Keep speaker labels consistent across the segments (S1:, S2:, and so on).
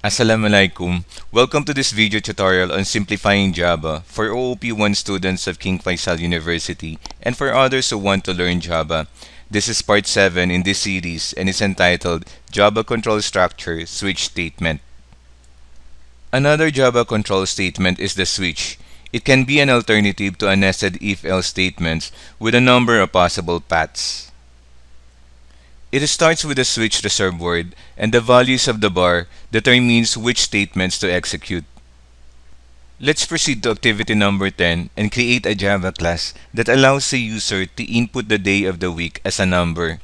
S1: Assalamualaikum. Welcome to this video tutorial on simplifying Java for OOP1 students of King Faisal University and for others who want to learn Java. This is part 7 in this series and is entitled Java Control Structure Switch Statement. Another Java control statement is the switch. It can be an alternative to a nested if-else statements with a number of possible paths. It starts with a switch reserved word, and the values of the bar determines which statements to execute. Let's proceed to activity number 10 and create a Java class that allows the user to input the day of the week as a number.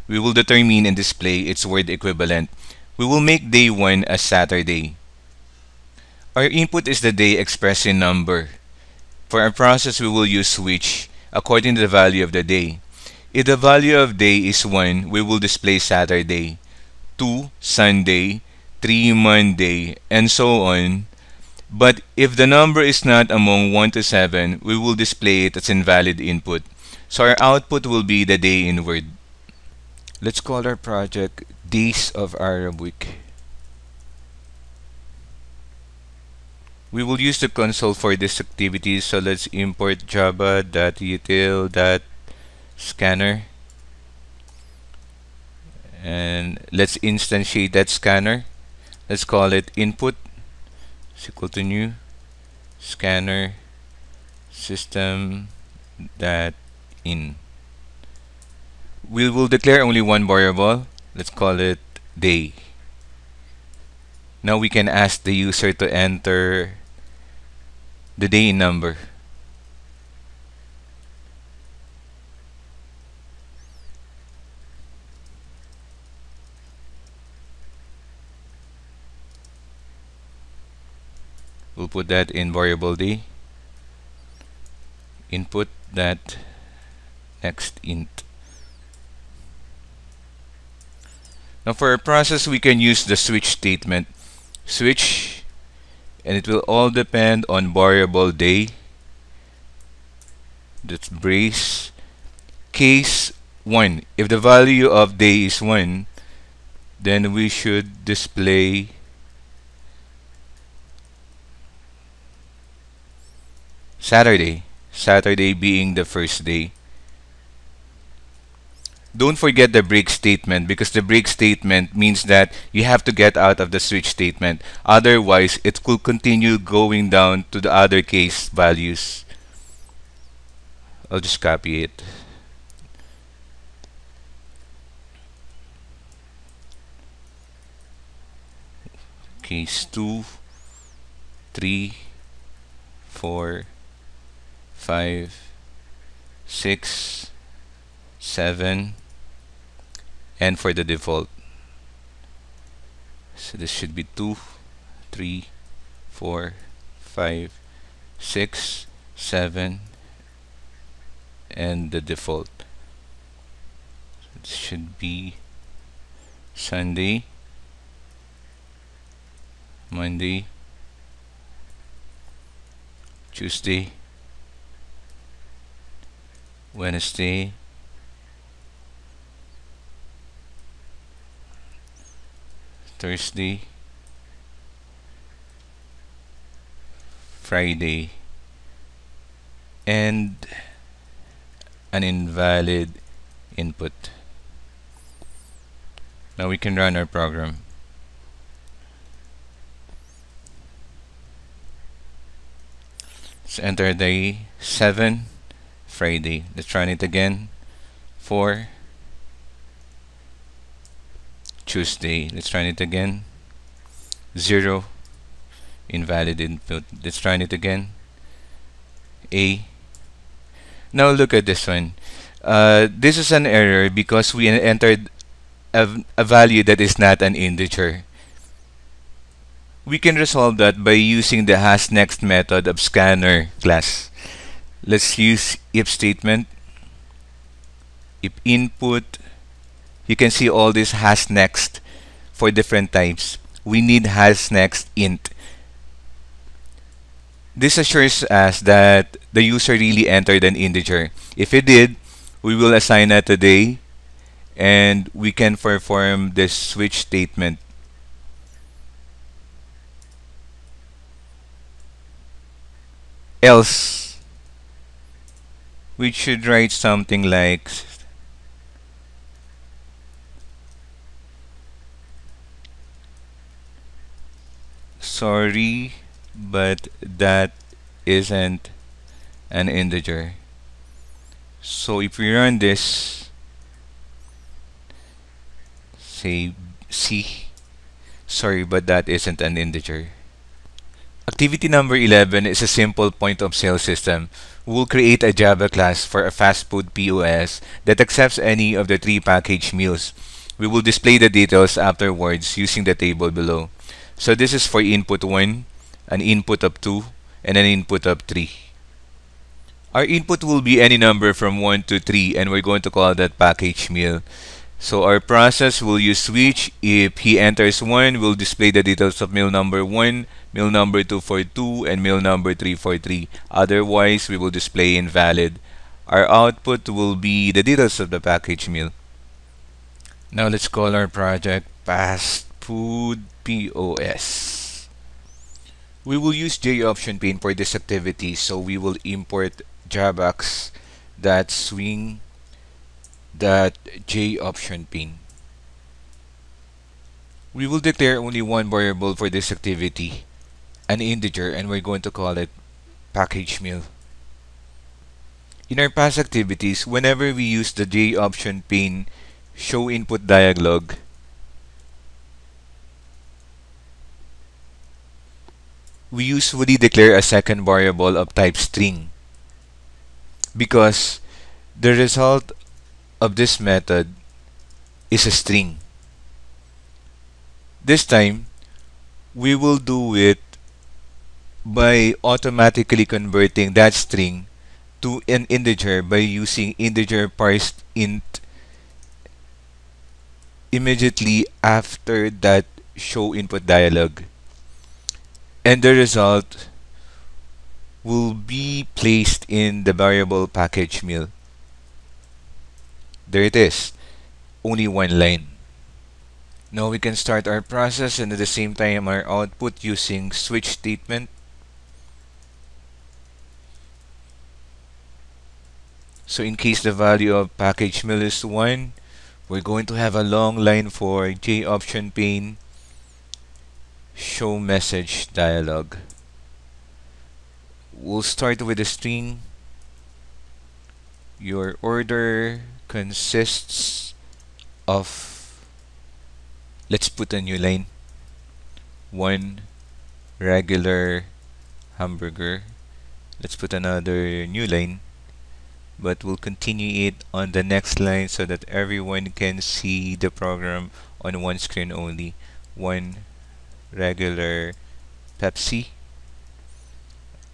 S1: We will determine and display its word equivalent. We will make day 1 as Saturday. Our input is the day expressed in number. For our process, we will use switch according to the value of the day. If the value of day is 1, we will display Saturday, 2, Sunday, 3, Monday, and so on. But if the number is not among 1 to 7, we will display it as invalid input. So our output will be the day in word. Let's call our project Days of Arab Week. We will use the console for this activity, so let's import java.util.scanner and let's instantiate that scanner. Let's call it input is equal to new scanner system.in. We will declare only one variable. Let's call it day. Now we can ask the user to enter the day in number. We'll put that in variable day. Input that next int. Now for our process, we can use the switch statement. Switch, and it will all depend on variable day. That's brace case 1. If the value of day is 1, then we should display Saturday. Saturday being the first day. Don't forget the break statement, because the break statement means that you have to get out of the switch statement. Otherwise, it could continue going down to the other case values. I'll just copy it. Case 2, 3, 4, 5, 6, 7, and for the default. So this should be 2, 3, 4, 5, 6, 7, and the default. So it should be Sunday, Monday, Tuesday, Wednesday, Thursday, Friday, and an invalid input. Now we can run our program. Let's enter day 7, Friday. Let's run it again. 4, Tuesday. Let's run it again. 0, invalid input. Let's run it again. A. Now look at this one. This is an error because we entered a value that is not an integer. We can resolve that by using the hasNext method of scanner class. Let's use if statement. If input, you can see all this hasNext for different types. We need hasNext int. This assures us that the user really entered an integer. If it did, we will assign that a day and we can perform this switch statement. Else, we should write something like sorry, but that isn't an integer. So if we run this, say C, sorry, but that isn't an integer. Activity number 11 is a simple point of sale system. We will create a Java class for a fast food POS that accepts any of the three packaged meals. We will display the details afterwards using the table below. So this is for input 1, an input of 2, and an input of 3. Our input will be any number from 1 to 3, and we're going to call that package meal. So our process will use switch. If he enters 1, we'll display the details of meal number 1, meal number 2 for 2, and meal number 3 for 3. Otherwise, we will display invalid. Our output will be the details of the package meal. Now let's call our project fast food POS. We will use JOption pane for this activity, so we will import javax.swing.JOption pane. We will declare only one variable for this activity, an integer, and we're going to call it package meal. In our past activities, whenever we use the JOption pane show input dialog, we usually declare a second variable of type string because the result of this method is a string. This time, we will do it by automatically converting that string to an integer by using Integer.parseInt immediately after that show input dialog. And the result will be placed in the variable package meal. There it is, only one line. Now we can start our process and at the same time our output using switch statement. So in case the value of package meal is 1, we're going to have a long line for JOption pane show message dialog. We'll start with a string. Your order consists of, let's put a new line, 1 regular hamburger. Let's put another new line, but we'll continue it on the next line so that everyone can see the program on one screen only. 1 regular Pepsi.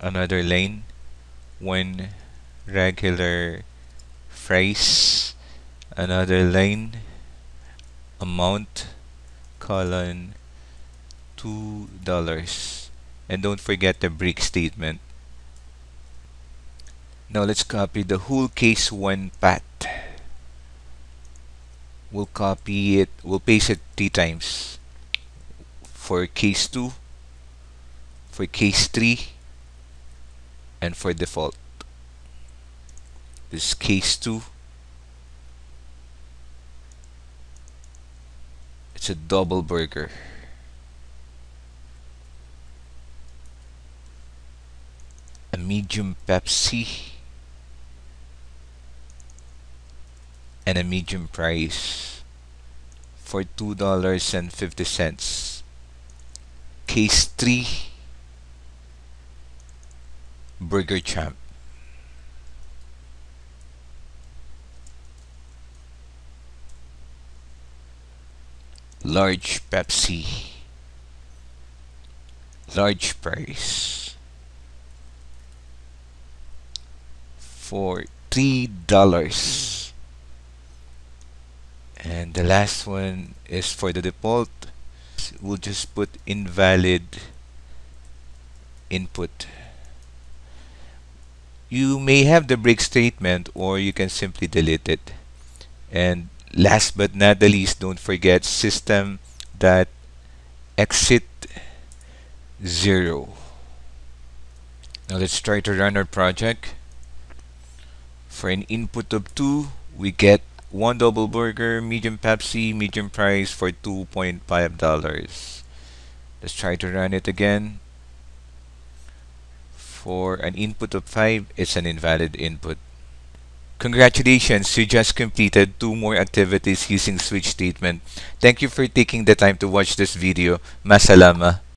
S1: Another line, 1 regular fries. Another line, amount colon $2. And don't forget the break statement. Now let's copy the whole case 1 path. We'll copy it, we'll paste it 3 times. For case 2, for case 3, and for default. This is case 2. It's a double burger. A medium Pepsi and a medium price for $2.50. Case 3, Burger Champ. Large Pepsi, large price for $3. And the last one is for the default. We'll just put invalid input. You may have the break statement or you can simply delete it. And last but not the least, don't forget system.exit 0. Now let's try to run our project. For an input of 2, we get 1 double burger, medium Pepsi, medium price for $2.5. Let's try to run it again. For an input of 5, it's an invalid input. Congratulations, you just completed 2 more activities using switch statement. Thank you for taking the time to watch this video. Masalama.